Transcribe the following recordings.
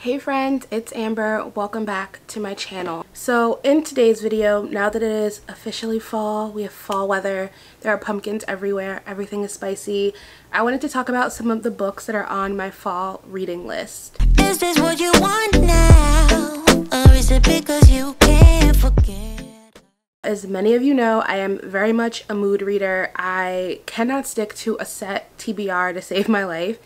Hey friends, it's Amber. Welcome back to my channel. So in today's video, now that it is officially fall, we have fall weather, there are pumpkins everywhere, everything is spicy, I wanted to talk about some of the books that are on my fall reading list. Is this what you want now? Or is it because you can't forget? As many of you know, I am very much a mood reader. I cannot stick to a set TBR to save my life.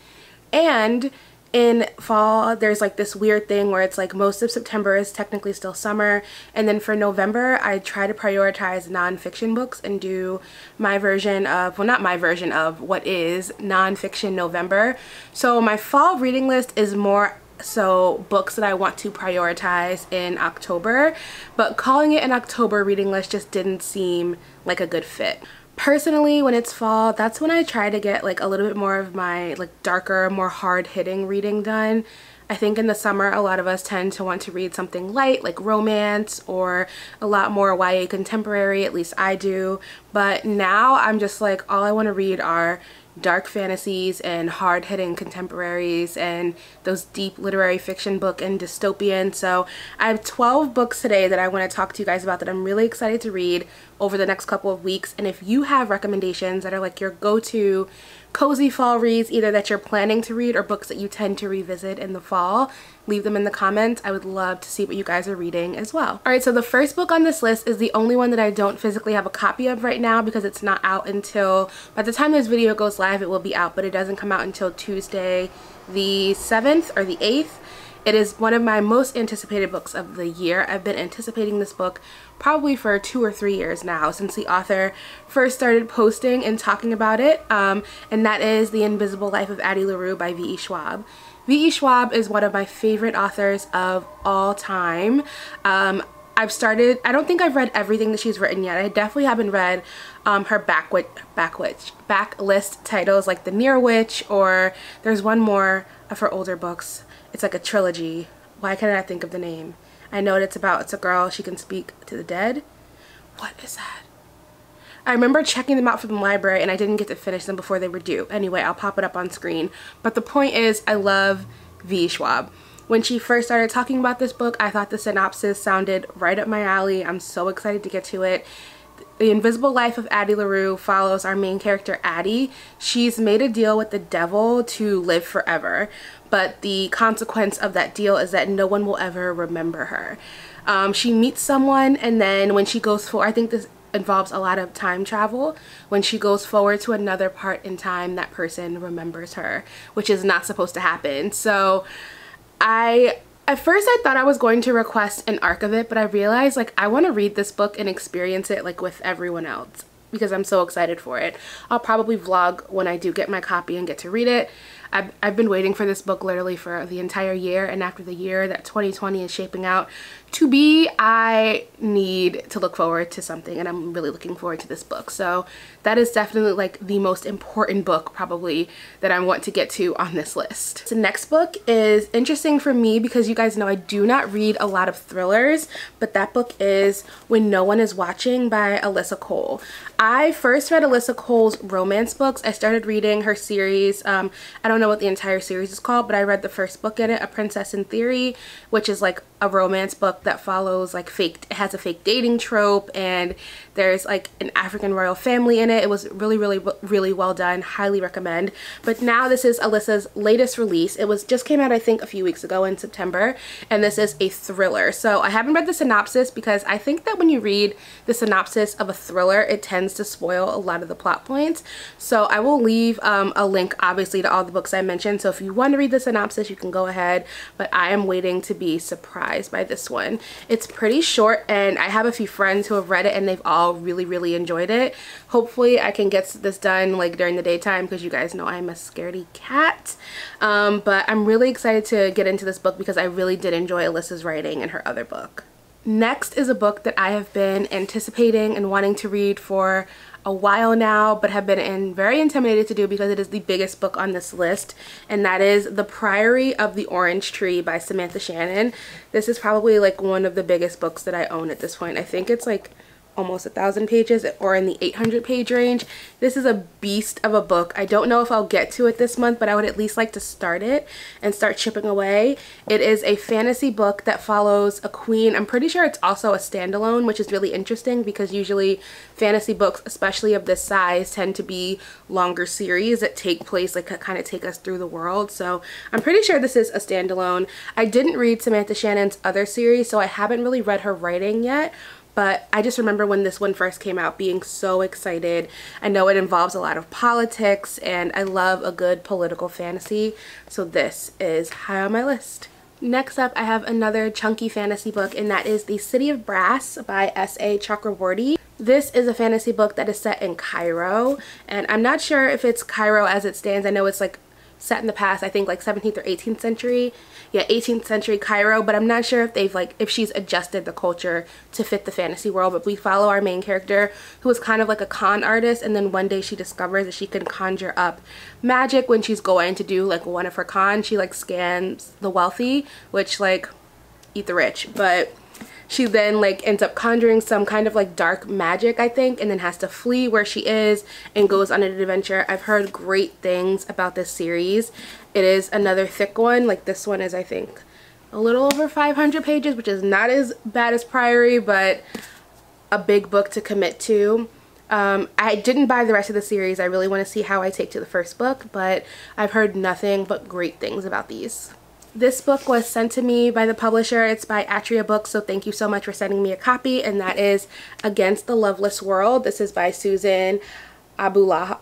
And in fall, there's like this weird thing where it's like most of September is technically still summer, and then for November I try to prioritize nonfiction books and do my version of, well, not my version of, what is nonfiction November. So my fall reading list is more so books that I want to prioritize in October, but calling it an October reading list just didn't seem like a good fit. Personally, when it's fall, that's when I try to get like a little bit more of my like darker, more hard-hitting reading done. I think in the summer a lot of us tend to want to read something light like romance or a lot more YA contemporary, at least I do. But now I'm just like, all I want to read are dark fantasies and hard-hitting contemporaries and those deep literary fiction book and dystopian. So I have 12 books today that I want to talk to you guys about that I'm really excited to read over the next couple of weeks. And if you have recommendations that are like your go-to cozy fall reads, either that you're planning to read or books that you tend to revisit in the fall, leave them in the comments. I would love to see what you guys are reading as well. Alright, so the first book on this list is the only one that I don't physically have a copy of right now because it's not out until, by the time this video goes live it will be out, but it doesn't come out until Tuesday the 7th or the 8th. It is one of my most anticipated books of the year. I've been anticipating this book probably for 2 or 3 years now since the author first started posting and talking about it, and that is The Invisible Life of Addie LaRue by V.E. Schwab. V.E. Schwab is one of my favorite authors of all time. I don't think I've read everything that she's written yet. I definitely haven't read her backlist titles like The Near Witch, or there's one more of her older books. It's like a trilogy. Why can't I think of the name? I know what it's about. It's a girl. She can speak to the dead. What is that? I remember checking them out from the library and I didn't get to finish them before they were due. Anyway, I'll pop it up on screen. But the point is, I love V.E. Schwab. When she first started talking about this book, I thought the synopsis sounded right up my alley. I'm so excited to get to it. The Invisible Life of Addie LaRue follows our main character, Addie. She's made a deal with the devil to live forever, but the consequence of that deal is that no one will ever remember her. She meets someone, and then when she goes for, I think this involves a lot of time travel. When she goes forward to another part in time, that person remembers her, which is not supposed to happen. So at first I thought I was going to request an arc of it, but I realized like I want to read this book and experience it like with everyone else because I'm so excited for it. I'll probably vlog when I do get my copy and get to read it. I've been waiting for this book literally for the entire year, and after the year that 2020 is shaping out to be, I need to look forward to something, and I'm really looking forward to this book. So that is definitely like the most important book probably that I want to get to on this list. The next book is interesting for me because you guys know I do not read a lot of thrillers, but that book is When No One Is Watching by Alyssa Cole. I first read Alyssa Cole's romance books. I started reading her series. I don't know what the entire series is called, but I read the first book in it, A Princess in Theory, which is like a romance book that follows like it has a fake dating trope, and there's like an African royal family in it. It was really well done. Highly recommend. But now this is Alyssa's latest release. It just came out I think a few weeks ago in September, and this is a thriller. So I haven't read the synopsis because I think that when you read the synopsis of a thriller, it tends to spoil a lot of the plot points. So I will leave a link obviously to all the books I mentioned, so if you want to read the synopsis you can go ahead, but I am waiting to be surprised by this one. It's pretty short, and I have a few friends who have read it and they've all really enjoyed it. Hopefully I can get this done like during the daytime because you guys know I'm a scaredy cat, but I'm really excited to get into this book because I really did enjoy Alyssa's writing in her other book. Next is a book that I have been anticipating and wanting to read for a while now, but have been very intimidated to do because it is the biggest book on this list, and that is The Priory of the Orange Tree by Samantha Shannon. This is probably like one of the biggest books that I own at this point. I think it's like almost 1,000 pages, or in the 800 page range. This is a beast of a book. I don't know if I'll get to it this month, but I would at least like to start it and start chipping away. It is a fantasy book that follows a queen. I'm pretty sure it's also a standalone, which is really interesting because usually fantasy books, especially of this size, tend to be longer series that take place, like kind of take us through the world. So I'm pretty sure this is a standalone. I didn't read Samantha Shannon's other series, so I haven't really read her writing yet. But I just remember when this one first came out being so excited. I know it involves a lot of politics and I love a good political fantasy. So this is high on my list. Next up, I have another chunky fantasy book, and that is The City of Brass by S.A. Chakraborty. This is a fantasy book that is set in Cairo, and I'm not sure if it's Cairo as it stands. I know it's like set in the past, I think like 17th or 18th century. Yeah, 18th century Cairo, but I'm not sure if they've if she's adjusted the culture to fit the fantasy world. But we follow our main character who is kind of like a con artist, and then one day she discovers that she can conjure up magic when she's going to do like one of her cons. She like scams the wealthy, which like eat the rich, but she then like ends up conjuring some kind of like dark magic, I think, and then has to flee where she is and goes on an adventure. I've heard great things about this series. It is another thick one. Like this one is, I think, a little over 500 pages, which is not as bad as Priory, but a big book to commit to. I didn't buy the rest of the series. I really want to see how I take to the first book, but I've heard nothing but great things about these. This book was sent to me by the publisher. It's by Atria Books, so thank you so much for sending me a copy, and that is Against the Loveless World. This is by Susan Abulhawa.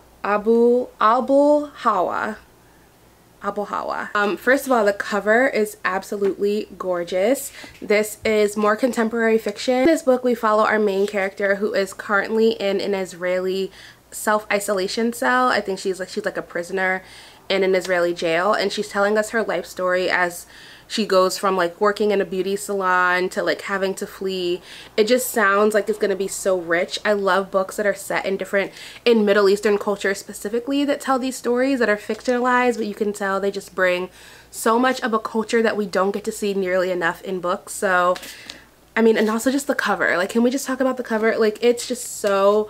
First of all, the cover is absolutely gorgeous. This is more contemporary fiction. In this book, we follow our main character who is currently in an Israeli self-isolation cell. I think she's like a prisoner in an Israeli jail, and she's telling us her life story as she goes from like working in a beauty salon to like having to flee. It just sounds like it's gonna be so rich. I love books that are set in Middle Eastern culture specifically, that tell these stories that are fictionalized, but you can tell they just bring so much of a culture that we don't get to see nearly enough in books. So I mean, and also just the cover, like, can we just talk about the cover? Like, it's just so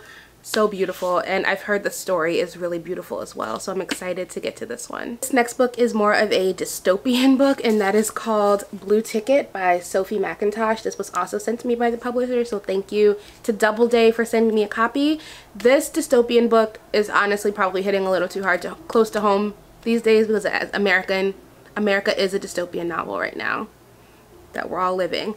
beautiful, and I've heard the story is really beautiful as well, so I'm excited to get to this one. This next book is more of a dystopian book, and that is called Blue Ticket by Sophie McIntosh. This was also sent to me by the publisher, so thank you to Doubleday for sending me a copy. This dystopian book is honestly probably hitting a little too close to home these days, because as America is a dystopian novel right now that we're all living.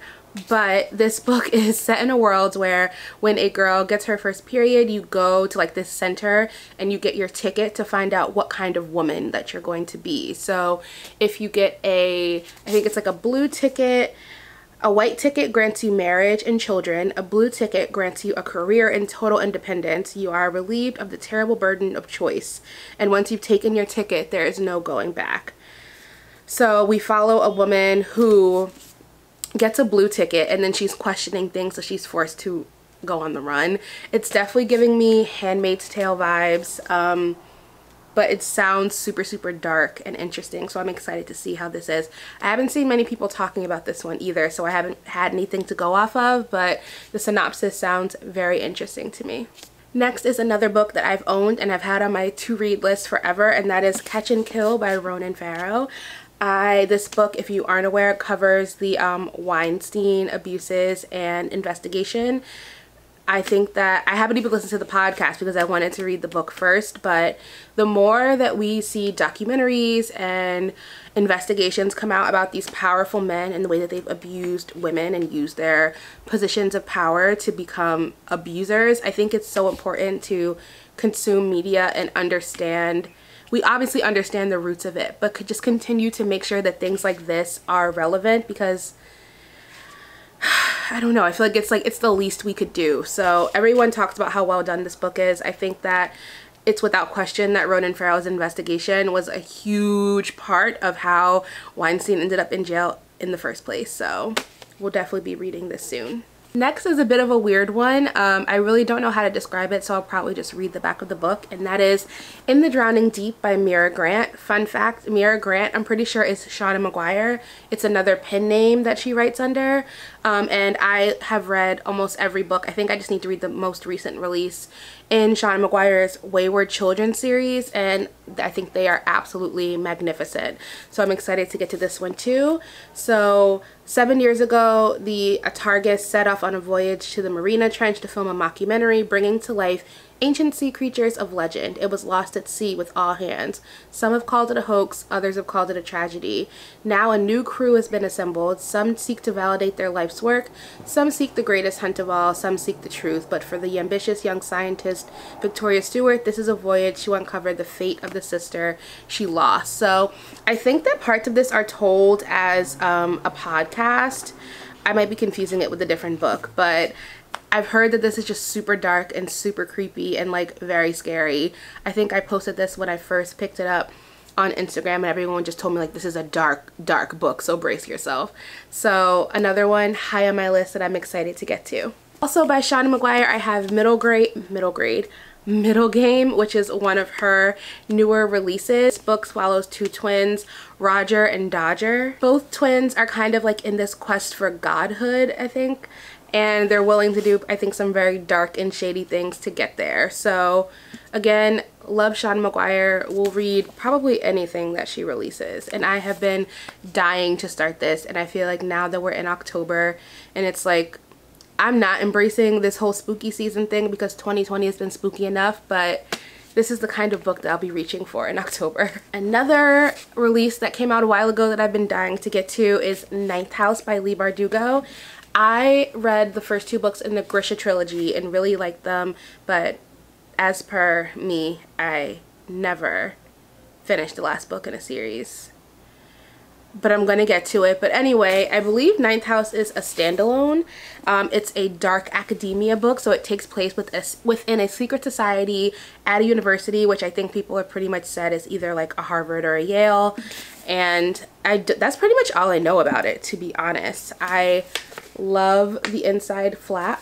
But this book is set in a world where when a girl gets her first period, you go to like this center and you get your ticket to find out what kind of woman that you're going to be. So if you get I think it's like a blue ticket, a white ticket grants you marriage and children. A blue ticket grants you a career and total independence. You are relieved of the terrible burden of choice. And once you've taken your ticket, there is no going back. So we follow a woman who gets a blue ticket, and then she's questioning things, so she's forced to go on the run. It's definitely giving me Handmaid's Tale vibes, but it sounds super dark and interesting, so I'm excited to see how this is. I haven't seen many people talking about this one either, so I haven't had anything to go off of, but the synopsis sounds very interesting to me. Next is another book that I've owned and I've had on my to-read list forever, and that is Catch and Kill by Ronan Farrow. This book, if you aren't aware, covers the Weinstein abuses and investigation. I think that I haven't even listened to the podcast because I wanted to read the book first, but the more that we see documentaries and investigations come out about these powerful men and the way that they've abused women and used their positions of power to become abusers, I think it's so important to consume media and understand. We obviously understand the roots of it, but could just continue to make sure that things like this are relevant, because I don't know, I feel like it's the least we could do. So everyone talks about how well done this book is. I think that it's without question that Ronan Farrow's investigation was a huge part of how Weinstein ended up in jail in the first place. So we'll definitely be reading this soon. Next is a bit of a weird one. I really don't know how to describe it, so I'll probably just read the back of the book, and that is In the Drowning Deep by Mira Grant. Fun fact, Mira Grant, I'm pretty sure is Shauna Maguire. It's another pen name that she writes under, and I have read almost every book. I think I just need to read the most recent release in Shauna Maguire's Wayward Children series, and I think they are absolutely magnificent. So I'm excited to get to this one too. So 7 years ago, the Atargus set off on a voyage to the Marina Trench to film a mockumentary bringing to life ancient sea creatures of legend. It was lost at sea with all hands. Some have called it a hoax, others have called it a tragedy. Now a new crew has been assembled. Some seek to validate their life's work, some seek the greatest hunt of all, some seek the truth. But for the ambitious young scientist Victoria Stewart, this is a voyage to uncover the fate of the sister she lost. So I think that parts of this are told as a podcast. I might be confusing it with a different book, but I've heard that this is just super dark and super creepy and like very scary. I think I posted this when I first picked it up on Instagram, and everyone just told me like this is a dark book, so brace yourself. So another one high on my list that I'm excited to get to. Also by Shauna Maguire, I have Middle Game, which is one of her newer releases. This book follows two twins, Roger and Dodger. Both twins are kind of like in this quest for godhood, I think, and they're willing to do, I think, some very dark and shady things to get there. So again, love Shauna Maguire. Will read probably anything that she releases, and I have been dying to start this, and I feel like now that we're in October and it's like I'm not embracing this whole spooky season thing because 2020 has been spooky enough, but this is the kind of book that I'll be reaching for in October. Another release that came out a while ago that I've been dying to get to is Ninth House by Leigh Bardugo. I read the first two books in the Grisha trilogy and really liked them, but as per me, I never finished the last book in a series. But I'm gonna get to it. But anyway, I believe Ninth House is a standalone. It's a dark academia book, so it takes place within a secret society at a university, which I think people have pretty much said is either like a Harvard or a Yale. And that's pretty much all I know about it, to be honest. I love the inside flap,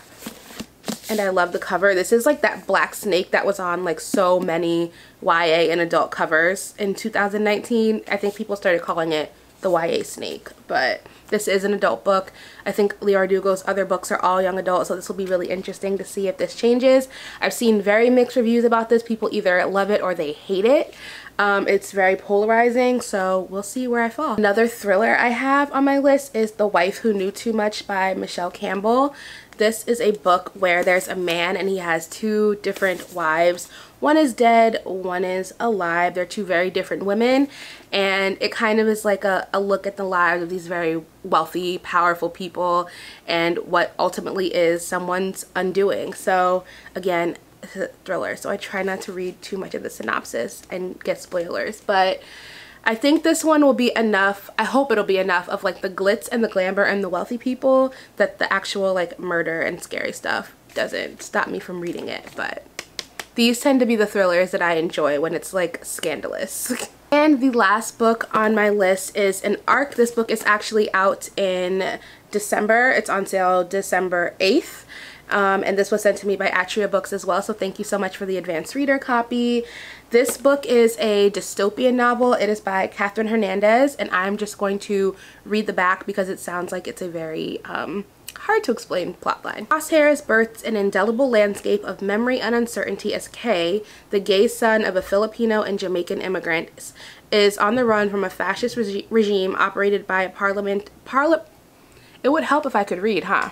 and I love the cover. This is like that black snake that was on like so many YA and adult covers in 2019. I think people started calling it the YA snake, but this is an adult book. I think Leigh Bardugo's other books are all young adult, so this will be really interesting to see if this changes. I've seen very mixed reviews about this. People either love it or they hate it. It's very polarizing, so we'll see where I fall. Another thriller I have on my list is The Wife Who Knew Too Much by Michelle Campbell. This is a book where there's a man and he has two different wives. One is dead, one is alive. They're two very different women, and it kind of is like a look at the lives of these very wealthy, powerful people and what ultimately is someone's undoing. So again, it's a thriller, so I try not to read too much of the synopsis and get spoilers, but I think this one will be enough. I hope it'll be enough of like the glitz and the glamour and the wealthy people that the actual like murder and scary stuff doesn't stop me from reading it. But these tend to be the thrillers that I enjoy when it's like scandalous. And the last book on my list is an ARC. This book is actually out in December. It's on sale December 8th. And this was sent to me by Atria Books as well, so thank you so much for the advanced reader copy. This book is a dystopian novel. It is by Catherine Hernandez, and I'm just going to read the back because it sounds like it's a very hard to explain plotline. Crosshairs births an indelible landscape of memory and uncertainty as Kay, the gay son of a Filipino and Jamaican immigrant, is on the run from a fascist regime operated by a it would help if I could read, huh?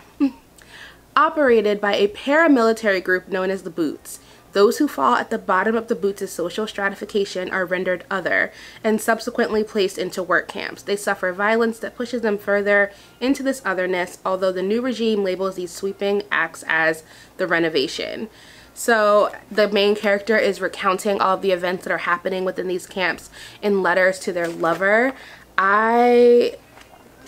Operated by a paramilitary group known as the Boots. Those who fall at the bottom of the Boots' social stratification are rendered other and subsequently placed into work camps. They suffer violence that pushes them further into this otherness, although the new regime labels these sweeping acts as the renovation. So the main character is recounting all of the events that are happening within these camps in letters to their lover. I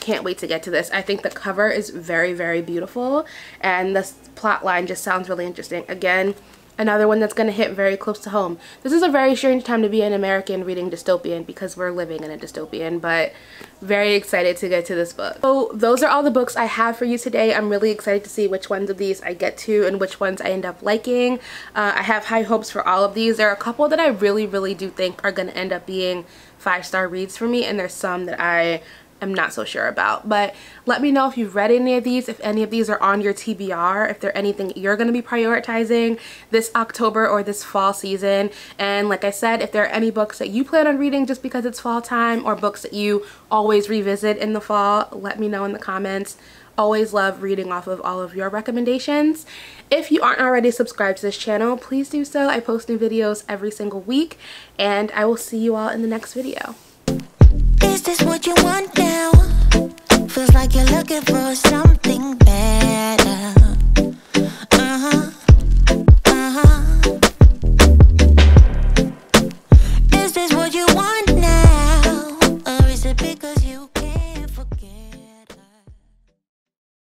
can't wait to get to this. I think the cover is very, very beautiful, and this plot line just sounds really interesting. Again, Another one that's going to hit very close to home. This is a very strange time to be an American reading dystopian because we're living in a dystopian, but very excited to get to this book. So those are all the books I have for you today. I'm really excited to see which ones of these I get to and which ones I end up liking. I have high hopes for all of these. There are a couple that I really do think are going to end up being 5-star reads for me, and there's some that I'm not so sure about. But let me know if you've read any of these, if any of these are on your TBR, if they're anything you're going to be prioritizing this October or this fall season. And like I said, if there are any books that you plan on reading just because it's fall time, or books that you always revisit in the fall, let me know in the comments. Always love reading off of all of your recommendations. If you aren't already subscribed to this channel, please do so. I post new videos every single week, and I will see you all in the next video. Is this what you want now? Feels like you're looking for something better.